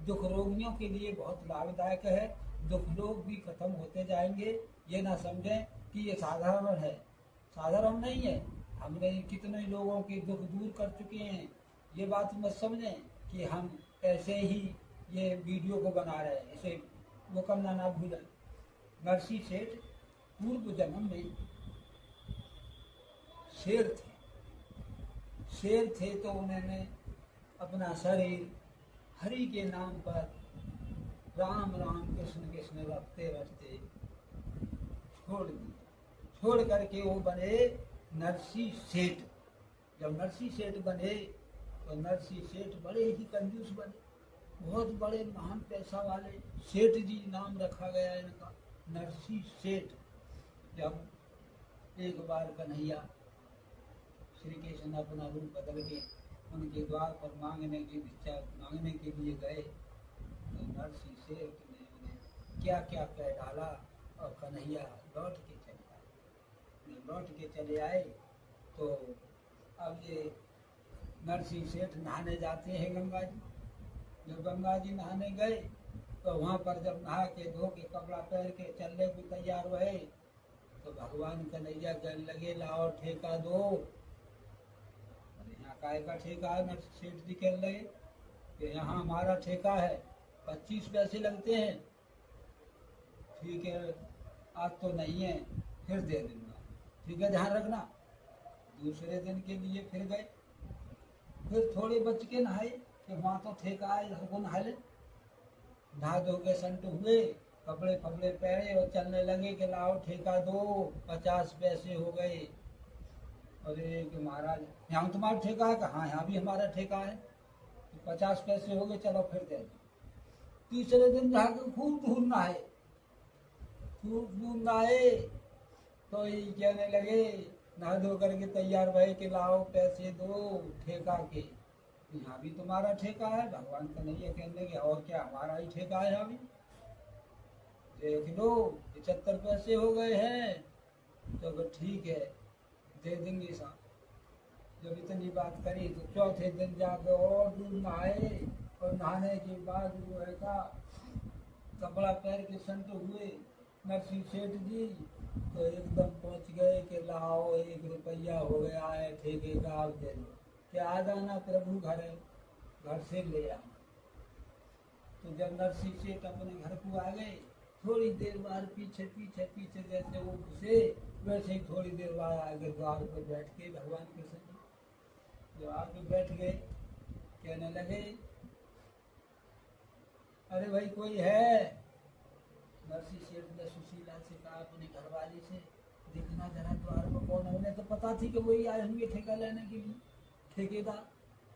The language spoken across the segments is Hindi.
दुख रोगियों के लिए बहुत लाभदायक है। दुख लोग भी खत्म होते जाएंगे। ये ना समझें कि ये साधारण है, साधारण नहीं है। हमने कितने लोगों के दुख दूर कर चुके हैं। ये बात मत समझें कि हम ऐसे ही ये वीडियो को बना रहे हैं। इसे वो करना ना भूलें। नरसिंह सेठ पूर्व जन्म में शेर थे। शेर थे तो उन्होंने अपना शरीर हरि के नाम पर राम राम कृष्ण कृष्ण रटते रटते छोड़ दिया। छोड़ करके वो बने नरसिंह सेठ। जब नरसिंह सेठ बने तो नरसिंह सेठ बड़े ही कंजूस बने, बहुत बड़े महान पैसा वाले। सेठ जी नाम रखा गया इनका, नरसिंह सेठ। जब एक बार कन्हैया श्री कृष्ण अपना रूप बदल के उनके द्वार पर मांगने की भिक्षा मांगने के लिए गए तो नरसिंह सेठ ने उन्हें क्या क्या कह डाला और कन्हैया लौट के चले आए। लौट के चले आए तो अब ये नरसिंह सेठ नहाने जाते हैं गंगा जी। जब गंगा जी नहाने गए तो वहाँ पर जब नहा के धो के कपड़ा पहन के चलने को तैयार हुए तो भगवान कन्हैया कहने लगे लाओ ठेका दो। यहाँ काय का ठेका है? नरसिंह सेठ जी कहने लगे कि यहाँ हमारा ठेका है, 25 पैसे लगते हैं। ठीक है, आज तो नहीं है, फिर दे दूंगा। ठीक है, ध्यान रखना। दूसरे दिन के लिए फिर गए, फिर थोड़े बच के नहाए कि वहाँ तो ठेका है, इधर को नहा ले। नहा धो के संत हुए, कपड़े फपड़े पहने और चलने लगे कि लाओ ठेका दो, 50 पैसे हो गए। अरे कि महाराज यहाँ तुम्हारा ठेका है? हाँ, यहाँ भी हमारा ठेका है। तो 50 पैसे हो गए, चलो फिर दे दो। तीसरे दिन जाकर खूब दूर नहाए, खूब दूर नहाए तो ये कहने लगे, नहा धो करके तैयार भय कि लाओ पैसे दो ठेका के। यहाँ भी तुम्हारा ठेका है? भगवान कन्हैया कहने लगे और क्या, हमारा ही ठेका है। अभी देख लो 75 पैसे हो गए हैं। तो ठीक है, दे देंगे साहब। जब इतनी बात करी तो चौथे दिन जाकर और दूर नहाए और नहाने के बाद वो ऐसा कपड़ा पैर के संत हुए नरसिंह सेठ जी तो एकदम पहुंच गए कि लाओ 1 रुपया हो गया है ठेके का, आप दे दो। क्या आ जाना प्रभु घर है, घर से ले आना। तो जब नरसिंह सेठ अपने घर को आ गए, थोड़ी देर बाद पीछे पीछे पीछे जैसे वो घुसे वैसे ही थोड़ी देर बाद आगे द्वार पर बैठ के भगवान कृष्ण जी जो आगे बैठ गए, कहने लगे अरे भाई कोई है? नरसिंह सेठ ने सुशीला से कहा अपनी घरवाली से, देखना जरा द्वार पर कौन है। उन्हें तो पता थी कि वही आए होंगे ठेका लेने के लिए। ठेकेदार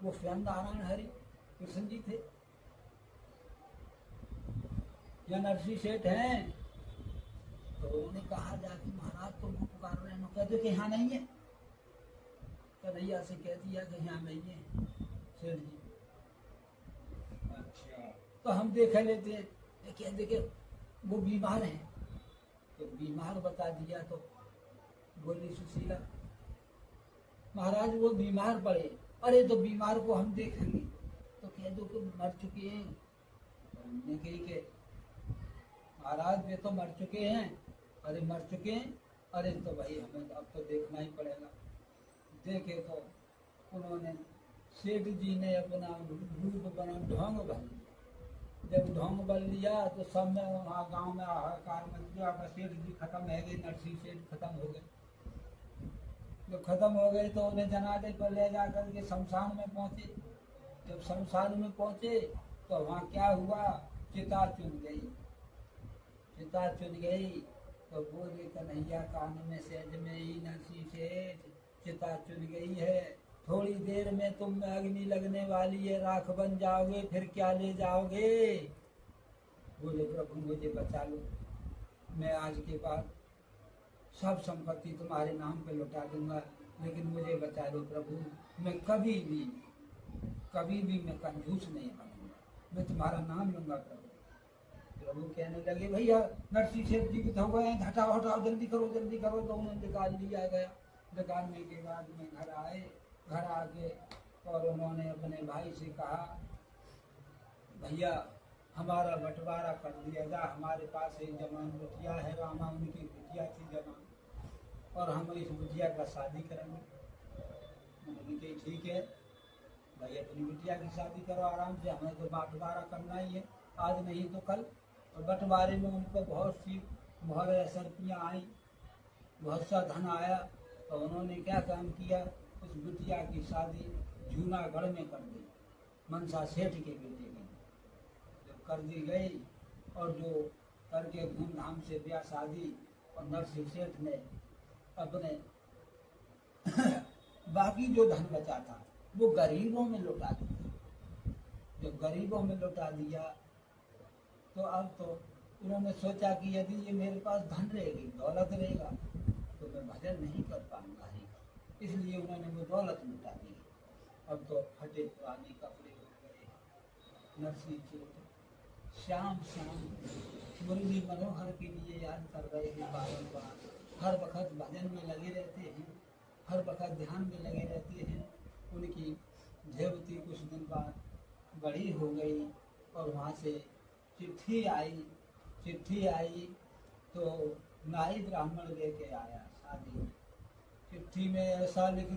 वो स्वयं नारायण हरि कृष्ण जी थे या नरसिंह सेठ हैं। तो उन्होंने कहा जाके महाराज तुमको पुकार रहे हैं। कहते कि यहाँ नहीं है। कन्हैया से कह दिया कि यहाँ नहीं है सेठ जी। अच्छा, तो हम देख लेते। क्या देखे वो बीमार है। तो बीमार बता दिया तो बोली सुशीला महाराज वो बीमार पड़े। अरे तो बीमार को हम देखेंगे। तो कह दो कि मर चुके हैं। हमने कही कि महाराज वे तो मर चुके हैं। अरे मर चुके हैं? अरे तो भाई हमें अब तो देखना ही पड़ेगा। देखे तो उन्होंने सेठ जी ने अपना रूप बना ढोंग बन लिया। जब ढोंग बन लिया तो सब में वहाँ गाँव में हाहाकार मच गया। सेठ जी खत्म है गए, नरसिंह सेठ खत्म हो गए। जब खत्म हो गए तो उन्हें जनाजे पर ले जा करके शमशान में पहुँचे। जब शमशान में पहुँचे तो वहाँ क्या हुआ, चिता चुन गई। चिता चुन गई तो बोले कन्हैया कान में सहज में ही नरसिंह सेठ चिता चुन गई है। थोड़ी देर में तुम में अग्नि लगने वाली है, राख बन जाओगे, फिर क्या ले जाओगे? बोले प्रभु मुझे बचा लो, मैं आज के बाद सब संपत्ति तुम्हारे नाम पे लौटा दूंगा, लेकिन मुझे बचा लो प्रभु। मैं कभी भी मैं कंजूस नहीं बनूंगा, मैं तुम्हारा नाम लूंगा प्रभु। प्रभु कहने लगे भैया नरसिंह सेठ जी तो हो गए, हटाओ हटाओ जल्दी करो जल्दी करो। तो उन्हें निकाल लिया गया। निकालने के बाद में घर आए। घर आके और उन्होंने अपने भाई से कहा भैया हमारा बंटवारा कर दिया जा, हमारे पास एक जवान बिटिया है, रामा उनकी बिटिया थी जवान, और हम इस बिटिया का शादी करेंगे। उन्होंने कही ठीक है भाई, अपनी बिटिया की शादी करो आराम से, हमें तो बंटवारा करना ही है, आज नहीं तो कल। और बंटवारे में उनको बहुत सी बहुत सरपियाँ आई, बहुत सा धन आया, तो उन्होंने क्या काम किया, उस बिटिया की शादी जूनागढ़ में कर दी, मनसा सेठ के बेटे की जब कर दी गई, और जो करके धूमधाम से ब्याह शादी, और नरसिंह सेठ ने अपने बाकी जो धन बचा था वो गरीबों में लौटा दिया। जब गरीबों में लौटा दिया तो अब तो उन्होंने सोचा कि यदि ये मेरे पास धन रहेगी, दौलत रहेगा, तो मैं भजन नहीं कर पाऊंगा ही, इसलिए उन्होंने वो दौलत लुटा दी। अब तो फटे पुराने कपड़े हो गए। नरसिंह सेठ श्याम श्याम मुरली मनोहर के लिए याद कर रहे हैं बार, हर वक्त भजन में लगे रहते हैं, हर वक्त ध्यान में लगे रहते हैं। उनकी देवती कुछ दिन बाद बड़ी हो गई, और वहाँ से चिट्ठी आई तो नाई ब्राह्मण लेके आया शादी में। चिट्ठी में ऐसा लिख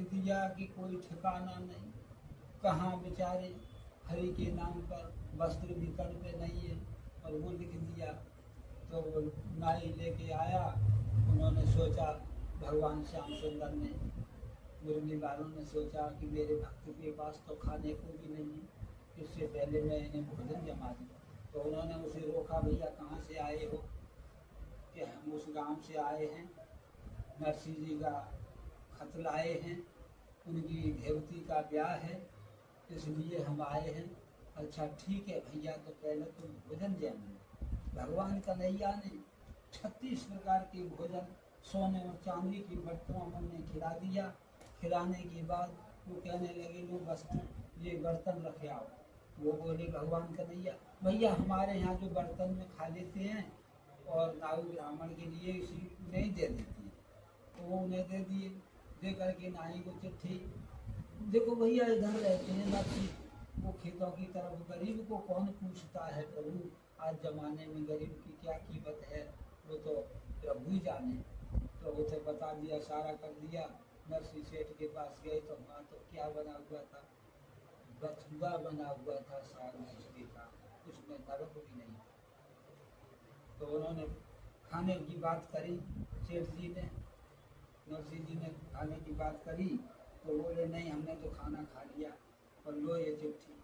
दिया कि कोई ठिकाना नहीं, कहाँ बेचारे हरि के नाम पर वस्त्र भी तन पे नहीं है, और वो लिख दिया। तो वो नाई लेके आया, उन्होंने सोचा, भगवान श्याम सुंदर ने, मुरली वालों ने सोचा कि मेरे भक्त के पास तो खाने को भी नहीं है, इससे पहले मैं इन्हें भोजन जमा दूँ। तो उन्होंने उसे रोका, भैया कहाँ से आए हो? कि हम उस गांव से आए हैं, नरसिंह जी का खत लाए हैं, उनकी देवती का ब्याह है, इसलिए हम आए हैं। अच्छा ठीक है भैया, तो पहले तुम भोजन जमा। भगवान कन्हैया ने 36 प्रकार के भोजन सोने और चांदी की बर्तनों में खिला दिया। खिलाने के बाद वो कहने लगे, लो वस्तु ये बर्तन रखे आओ। वो बोले भगवान कन्हैया, भैया हमारे यहाँ जो बर्तन में खा लेते हैं और नाऊ ब्राह्मण के लिए इसी नहीं दे देती, तो वो उन्हें दे दिए। दे करके नाई को चिट्ठी, देखो भैया इधर रहते हैं नरसिंह, वो खेतों की तरफ, गरीब को कौन पूछता है प्रभु, आज जमाने में गरीब की क्या कीमत है, वो तो प्रभु ही जाने। तो उसे बता दिया, सारा कर दिया। नरसिंह सेठ के पास गए तो वहाँ तो क्या बना हुआ था, बथुआ बना हुआ था साग मछली का, उसमें नरक भी नहीं। तो उन्होंने खाने की बात करी, सेठ जी ने, नरसिंह जी ने खाने की बात करी, तो बोले नहीं हमने तो खाना खा लिया, और लो ये चिट्ठी,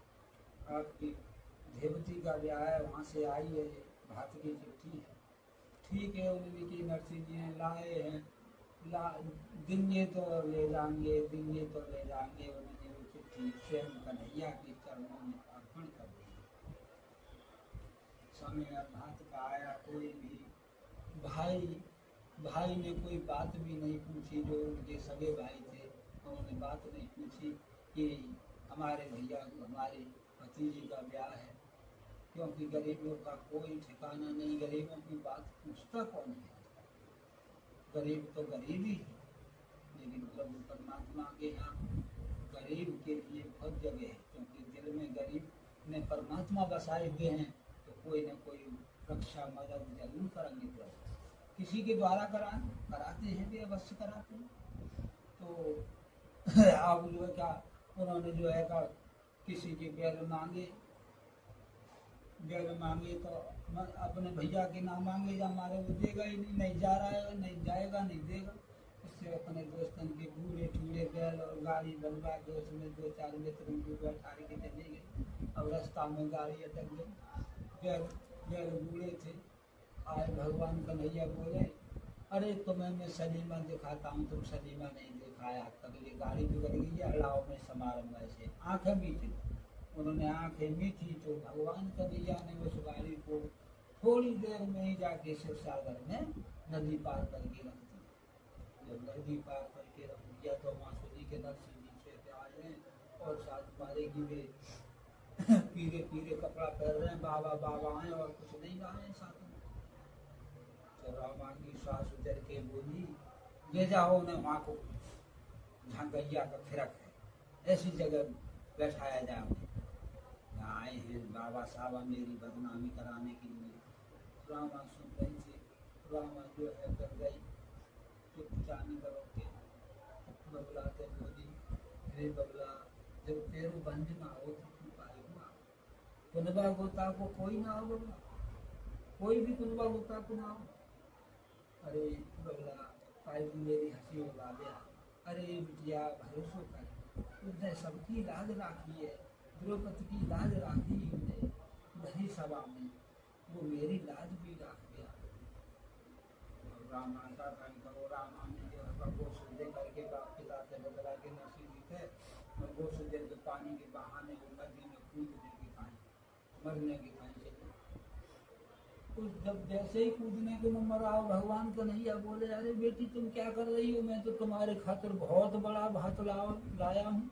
आपकी देवती का ब्याह है, वहाँ से आई है, ये भात की चिट्ठी है। ठीक है, उन्होंने की नरसिंह जी ने लाए हैं, देंगे तो ले जाएंगे, देंगे तो ले जाएंगे। उन्होंने वो चिट्ठी स्वयं कन्हैया के चरणों में अर्पण कर दी। समय भात का आया, कोई भी भाई ने कोई बात भी नहीं पूछी, जो उनके सगे भाई थे उन्होंने बात नहीं पूछी कि हमारे भैया हमारे भतीजे का ब्याह है, क्योंकि गरीबों का कोई ठिकाना नहीं, गरीबों की बात पूछता कौन है। गरीब तो गरीब ही है, लेकिन प्रभु परमात्मा के यहाँ गरीब के लिए बहुत जगह है, क्योंकि दिल में गरीब ने परमात्मा बसाए हुए हैं, तो कोई न कोई रक्षा मदद जरूर करेंगे प्रभु। किसी के द्वारा कराते हैं भी, अवश्य कराते हैं। तो अब जो है क्या, उन्होंने जो है का किसी के बैल मांगे तो अपने भैया के नाम मांगे, या हमारे वो देगा ही नहीं जा रहा है, नहीं जाएगा, नहीं देगा। इससे अपने दोस्तन के बूढ़े टूढ़े बैल और गाड़ी बनवा के उसमें 2-4 मित्र उनको बैठा के चले गए। अब रास्ता में गाड़ी अटक गई, बैल बूढ़े थे। आए भगवान कन्हैया बोले, अरे तुम्हें मैं सलीमा दिखाता हूँ, तुम सलीमा नहीं दिखाया तक, ये गाड़ी बिगड़ गई है, अड़ाव में समारंभ ऐसे। आँखें मीठी, उन्होंने आँखें मीठी, तो भगवान कन्हैया ने उस गाड़ी को थोड़ी देर में ही जाके शिव सागर में नदी पार करके रख दी। जब नदी पार करके रख दिया तो मासूरी के नरसिंह जी से आए हैं, और साथ मारे की वे पीरे कपड़ा पहन रहे हैं, बाबा आए और कुछ नहीं रहा है साथ में। तो रामा की सास उतर के बोली, ले जाओ उन्हें वहाँ को, जहाँ गैया का फिरक है, ऐसी जगह बैठाया जाए। आए हैं हैं बाबा साहब मेरी बदनामी कराने के लिए। रामा सुन रही थी, रामा जो है कर गई कि जाने करोगे। बबला ते बोली, हे बबला, जब तेरू बंद ना हो तो तू पाए ना कुनबा गोता को कोई ना हो बबला, कोई भी कुनबा गोता को ना हो। अरे बबला पाई मेरी हंसी उड़ा दिया। अरे बिटिया भरोसा कर, उसने सबकी लाज राखी है, द्रौपदी की लाज राखी उसने वही सभा में, वो मेरी लाज भी राख गया। और रामा का धन करो, रामा ने जो है वो सुधे करके बाप पिता से बदला के नसीब थे, और वो सुधे तो पानी के बहाने वो नदी में कूदने के खाए, मरने के खाए चले। उस जब जैसे ही कूदने के नंबर आओ, भगवान को नहीं बोले, अरे बेटी तुम क्या कर रही हो, मैं तो तुम्हारे खातिर बहुत बड़ा भात लाया हूँ,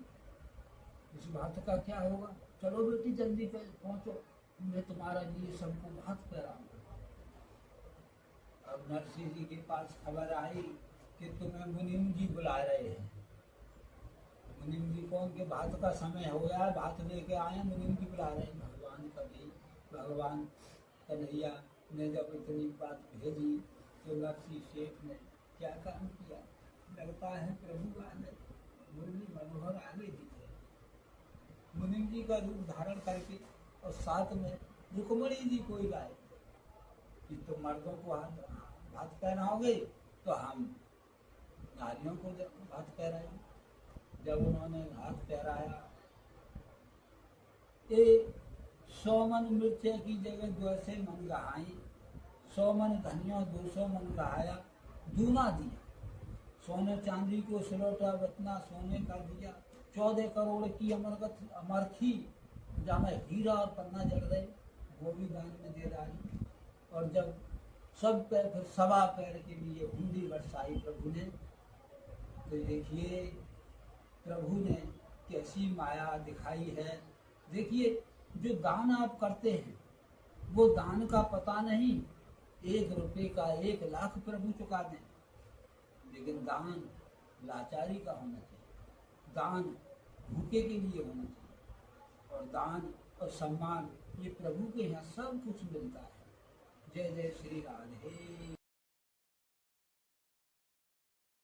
इस भात का क्या होगा, चलो बेटी जल्दी पहुँचो, मैं तुम्हारा लिए सबको भात कराऊंगा। अब नरसिंह जी के पास खबर आई कि तुम्हें मुनिम जी बुला रहे हैं। मुनिम जी कौन के भात का समय हो गया, भात लेके आए, मुनिम जी बुला रहे हैं। भगवान कभी भगवान कन्हैया ने जब इतनी बात भेजी तो नरसिंह सेठ ने क्या काम किया, लगता है प्रभु आगे मुरली मनोहर आगे दिखे, मुनिम जी का रूप धारण करके, और साथ में रुक्मणी जी को लाए कि तो मर्दों को हाथ पहनाओगे तो हम नारियों को हाथ पहनाएंगे। जब उन्होंने हाथ पहराया, 100 मन मिर्चे की जगह 200 मन गहाई, 100 मन धनिया 200 मन गहाया, दूना दिया। सोने चांदी को सिलौटा बतना सोने का दिया, 14 करोड़ की अमरखी जहाँ हीरा और पन्ना जल रहे, वो भी दान में दे डाली। और जब सब पैर फिर सवा पैर के लिए हुंडी बरसाई प्रभु ने, तो देखिए प्रभु ने कैसी माया दिखाई है। देखिए जो दान आप करते हैं वो दान का पता नहीं, 1 रुपये का 1 लाख प्रभु चुका दें, लेकिन दान लाचारी का होना चाहिए, दान भूखे के लिए होना चाहिए, और दान और सम्मान ये प्रभु के यहाँ सब कुछ मिलता है। जय जय श्री राधे।